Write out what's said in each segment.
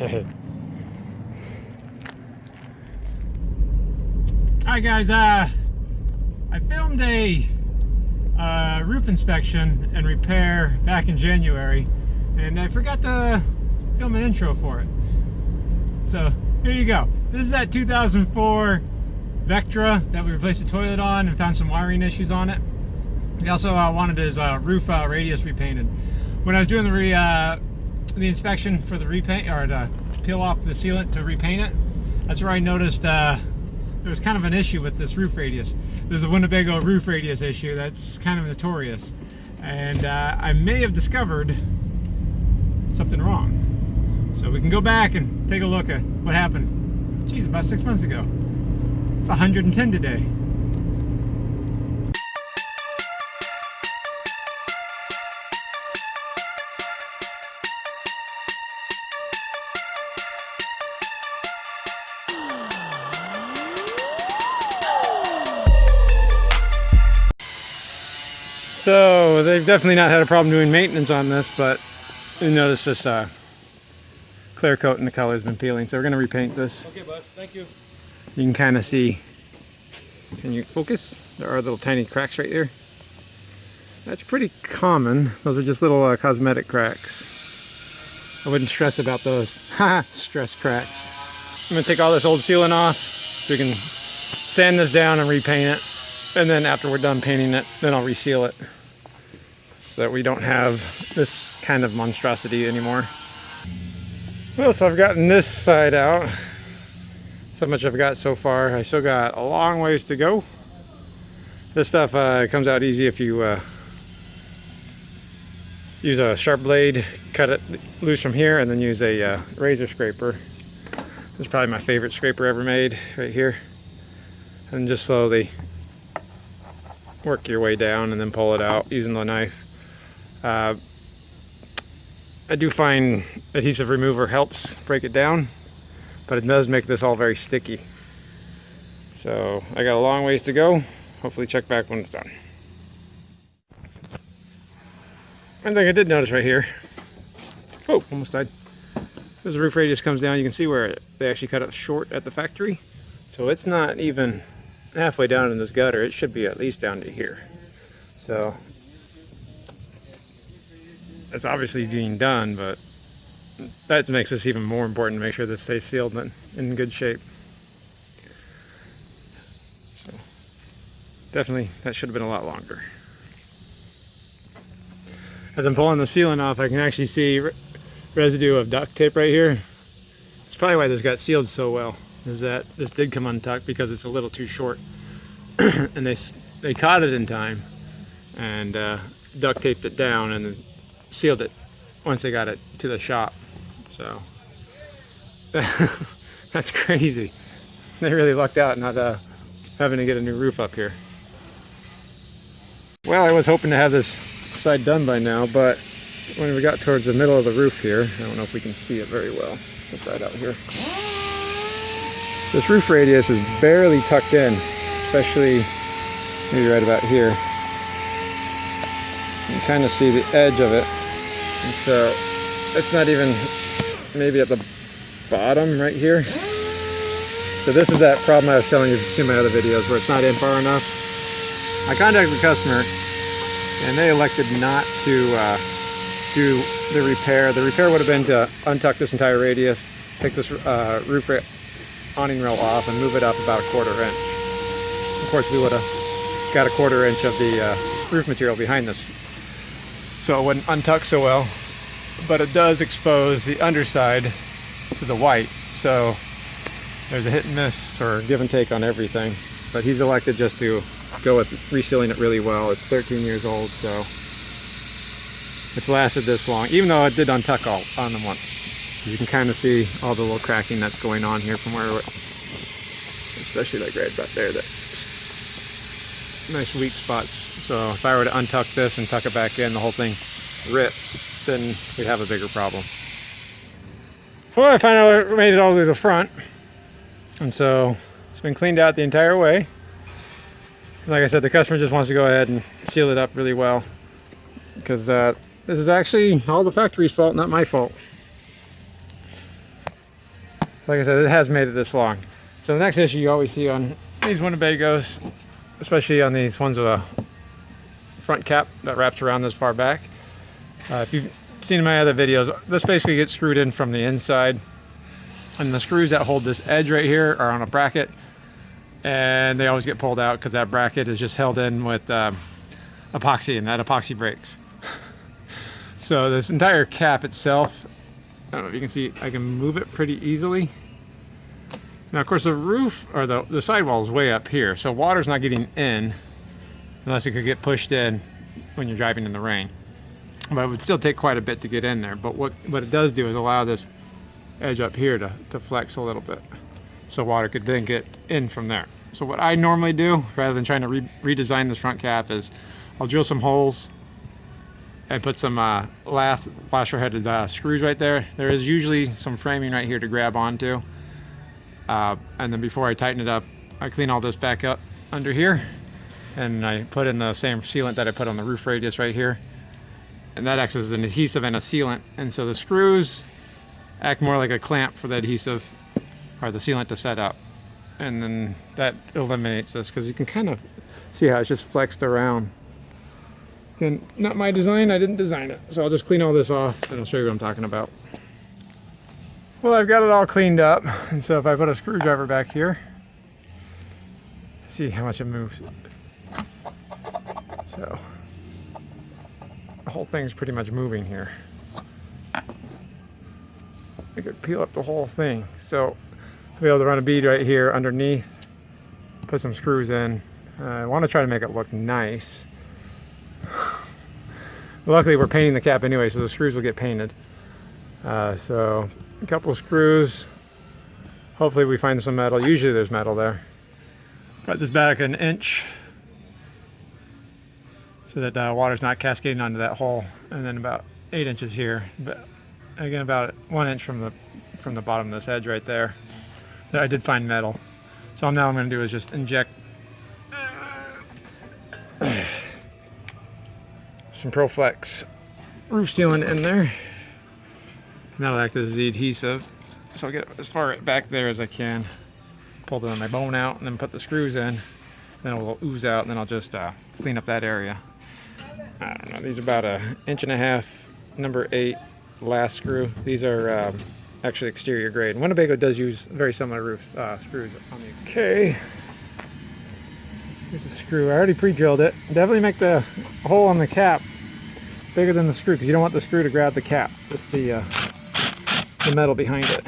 Alright guys, I filmed a roof inspection and repair back in January, and I forgot to film an intro for it. So here you go. This is that 2004 Vectra that we replaced the toilet on and found some wiring issues on it. We also wanted his roof radius repainted. When I was doing the inspection for the repaint, or to peel off the sealant to repaint it, that's where I noticed there was kind of an issue with this roof radius. There's a Winnebago roof radius issue that's kind of notorious, and I may have discovered something wrong. So we can go back and take a look at what happened. Geez, about 6 months ago. It's 110 today. So they've definitely not had a problem doing maintenance on this, but you notice this clear coat in the color has been peeling. So we're going to repaint this. Okay, bud. Thank you. You can kind of see, can you focus? There are little tiny cracks right there. That's pretty common. Those are just little cosmetic cracks. I wouldn't stress about those. Haha, stress cracks. I'm going to take all this old sealant off so we can sand this down and repaint it. And then after we're done painting it, then I'll reseal it so that we don't have this kind of monstrosity anymore. Well, so I've gotten this side out. So much I've got so far. I still got a long ways to go. This stuff comes out easy if you use a sharp blade, cut it loose from here, and then use a razor scraper. This is probably my favorite scraper ever made, right here. And just slowly work your way down and then pull it out using the knife. I do find adhesive remover helps break it down, but it does make this all very sticky. So I got a long ways to go. Hopefully check back when it's done. One thing I did notice right here, oh, almost died. As the roof radius comes down, you can see where they actually cut it short at the factory. So it's not even halfway down in this gutter. It should be at least down to here. So it's obviously being done, but that makes this even more important to make sure this stays sealed and in good shape. So definitely that should have been a lot longer. As I'm pulling the sealant off, I can actually see residue of duct tape right here. It's probably why this got sealed so well, is that this did come untucked because it's a little too short. And they caught it in time and duct taped it down and then sealed it once they got it to the shop. So that's crazy. They really lucked out not having to get a new roof up here. Well, I was hoping to have this side done by now, but when we got towards the middle of the roof here, I don't know if we can see it very well. Let's right out here. This roof radius is barely tucked in, especially maybe right about here. You can kind of see the edge of it. And so it's not even maybe at the bottom right here. So this is that problem I was telling you to see in my other videos where it's not in far enough. I contacted the customer and they elected not to do the repair. The repair would have been to untuck this entire radius, take this roof awning rail off and move it up about 1/4 inch. Of course, we would have got 1/4 inch of the roof material behind this, so it wouldn't untuck so well, but it does expose the underside to the white, so there's a hit and miss or give and take on everything. But he's elected just to go with resealing it really well. It's 13 years old, so it's lasted this long, even though it did untuck all on them once. You can kind of see all the little cracking that's going on here from where it, especially like right about there, that nice weak spots. So if I were to untuck this and tuck it back in, the whole thing rips, then we'd have a bigger problem. Well, I finally made it all the way to the front, and so it's been cleaned out the entire way. Like I said, the customer just wants to go ahead and seal it up really well, because this is actually all the factory's fault, not my fault. Like I said, it has made it this long. So the next issue you always see on these Winnebagos, especially on these ones with a front cap that wraps around this far back. If you've seen my other videos, this basically gets screwed in from the inside. And the screws that hold this edge right here are on a bracket. And they always get pulled out because that bracket is just held in with epoxy, and that epoxy breaks. So this entire cap itself, I don't know if you can see, I can move it pretty easily. Now of course the roof, or the sidewall is way up here, so water's not getting in unless it could get pushed in when you're driving in the rain. But it would still take quite a bit to get in there. But what it does do is allow this edge up here to flex a little bit, so water could then get in from there. So what I normally do, rather than trying to redesign this front cap, is I'll drill some holes and put some lath washer-headed screws right there. There is usually some framing right here to grab onto. And then before I tighten it up, I clean all this back up under here, and I put in the same sealant that I put on the roof radius right here. And that acts as an adhesive and a sealant. And so the screws act more like a clamp for the adhesive or the sealant to set up. And then that eliminates this, because you can kind of see how it's just flexed around. And not my design, I didn't design it. So I'll just clean all this off and I'll show you what I'm talking about. Well, I've got it all cleaned up. And so if I put a screwdriver back here, see how much it moves. So the whole thing's pretty much moving here. I could peel up the whole thing. So I'll be able to run a bead right here underneath, put some screws in. I want to try to make it look nice. Luckily we're painting the cap anyway, so the screws will get painted. So a couple of screws. Hopefully we find some metal. Usually there's metal there. Cut this back an inch so that water's not cascading onto that hole, and then about 8 inches here. But again, about 1 inch from the bottom of this edge right there. I did find metal. So now I'm going to do is just inject some Proflex roof sealant in there. And that'll act as the adhesive. So I'll get as far back there as I can. Pull my bone out and then put the screws in. Then it will ooze out, and then I'll just clean up that area. I don't know, these are about 1.5 inches, number 8 last screw. These are actually exterior grade. And Winnebago does use very similar roof screws on the. Okay. Here's the screw. I already pre-drilled it. Definitely make the hole on the cap bigger than the screw, because you don't want the screw to grab the cap. Just the metal behind it.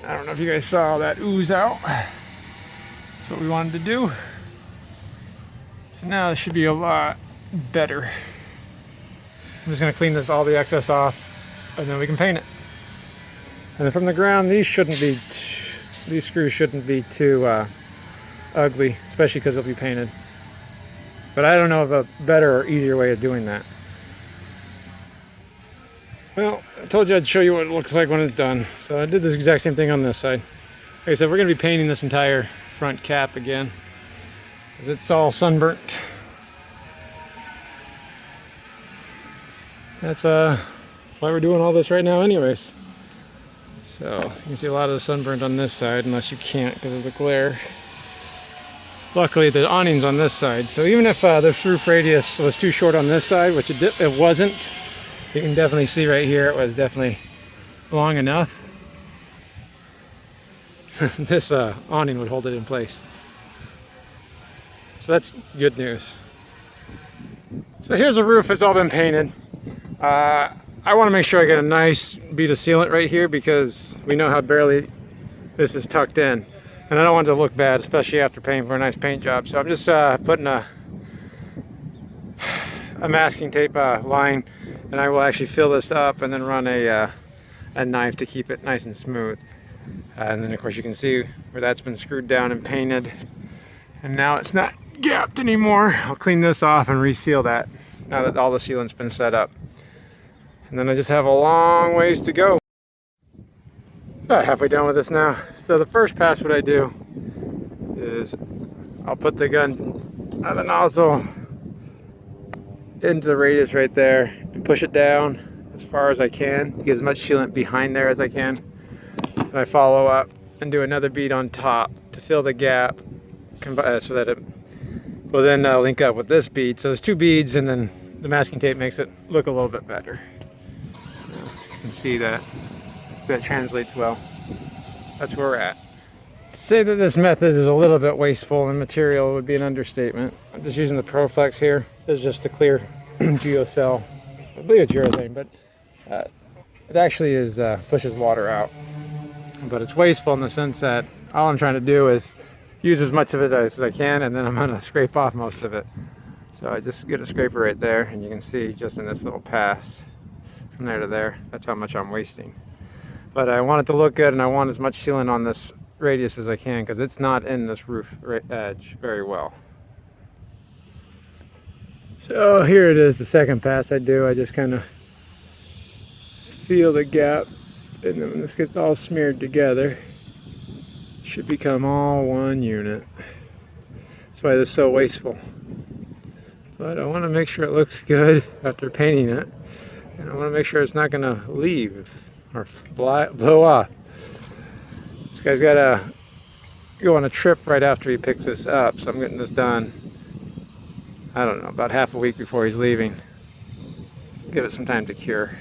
I don't know if you guys saw that ooze out. That's what we wanted to do. So now this should be a lot better. I'm just going to clean all the excess off, and then we can paint it. And then from the ground, these screws shouldn't be too ugly, especially because they'll be painted. But I don't know of a better or easier way of doing that. Well, I told you I'd show you what it looks like when it's done. So I did this exact same thing on this side. Like I said, we're going to be painting this entire front cap again, because it's all sunburnt. That's why we're doing all this right now anyways. So you can see a lot of the sunburnt on this side, unless you can't because of the glare. Luckily the awning's on this side, so even if this roof radius was too short on this side, which it wasn't, you can definitely see right here it was definitely long enough. This awning would hold it in place. So that's good news. So here's the roof. It's all been painted. I want to make sure I get a nice bead of sealant right here, because we know how barely this is tucked in. And I don't want it to look bad, especially after paying for a nice paint job. So I'm just putting a masking tape line, and I will actually fill this up and then run a knife to keep it nice and smooth. And then of course you can see where that's been screwed down and painted, and now it's not gapped anymore. I'll clean this off and reseal that now that all the sealant's been set up. And then I just have a long ways to go. About halfway done with this now. So the first pass, what I do is I'll put the gun out of the nozzle into the radius right there and push it down as far as I can to get as much sealant behind there as I can. And I follow up and do another bead on top to fill the gap so that it will then link up with this bead. So there's two beads, and then the masking tape makes it look a little bit better. You can see that translates well. That's where we're at. To say that this method is a little bit wasteful in material would be an understatement. I'm just using the Proflex here. This is just a clear geocell. I believe it's urethane, but it actually is pushes water out. But it's wasteful in the sense that all I'm trying to do is use as much of it as I can, and then I'm going to scrape off most of it. So I just get a scraper right there, and you can see just in this little pass from there to there, that's how much I'm wasting. But I want it to look good, and I want as much sealant on this radius as I can, because it's not in this roof edge very well. So here it is, the second pass I do. I just kind of feel the gap, and then when this gets all smeared together, it should become all one unit. That's why this is so wasteful. But I want to make sure it looks good after painting it, and I want to make sure it's not going to leave or blow off. This guy's got to go on a trip right after he picks this up, so I'm getting this done, I don't know, about half a week before he's leaving. Give it some time to cure.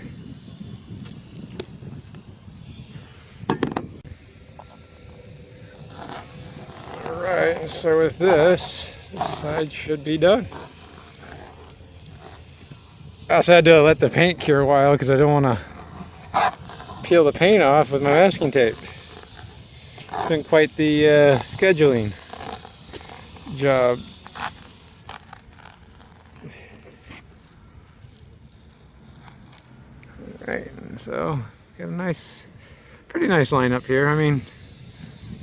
Alright, so with this side should be done. I also had to let the paint cure a while because I don't want to peel the paint off with my masking tape. It's been quite the scheduling job. Alright, so got a nice, pretty nice line up here. I mean,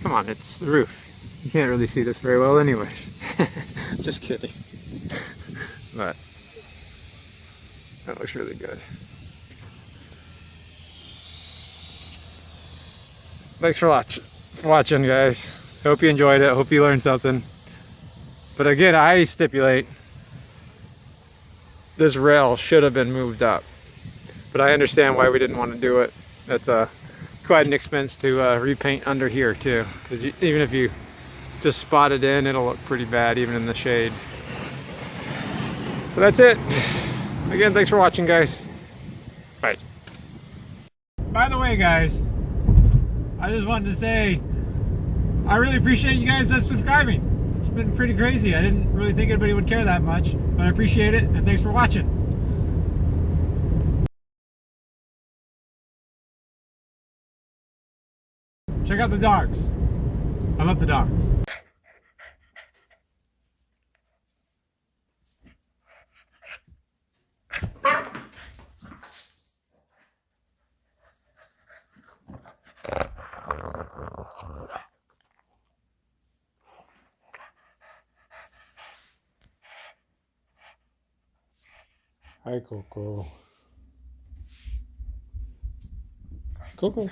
come on, it's the roof. You can't really see this very well anyways. Just kidding. But that looks really good. Thanks for watching, guys. Hope you enjoyed it. Hope you learned something. But again, I stipulate this rail should have been moved up. But I understand why we didn't want to do it. That's quite an expense to repaint under here too. Because even if you just spot it in, it'll look pretty bad even in the shade. But that's it. Again, thanks for watching, guys. Bye. By the way, guys, I just wanted to say I really appreciate you guys subscribing. It's been pretty crazy. I didn't really think anybody would care that much, but I appreciate it, and thanks for watching. Check out the dogs. I love the dogs. Hi, Coco. Coco.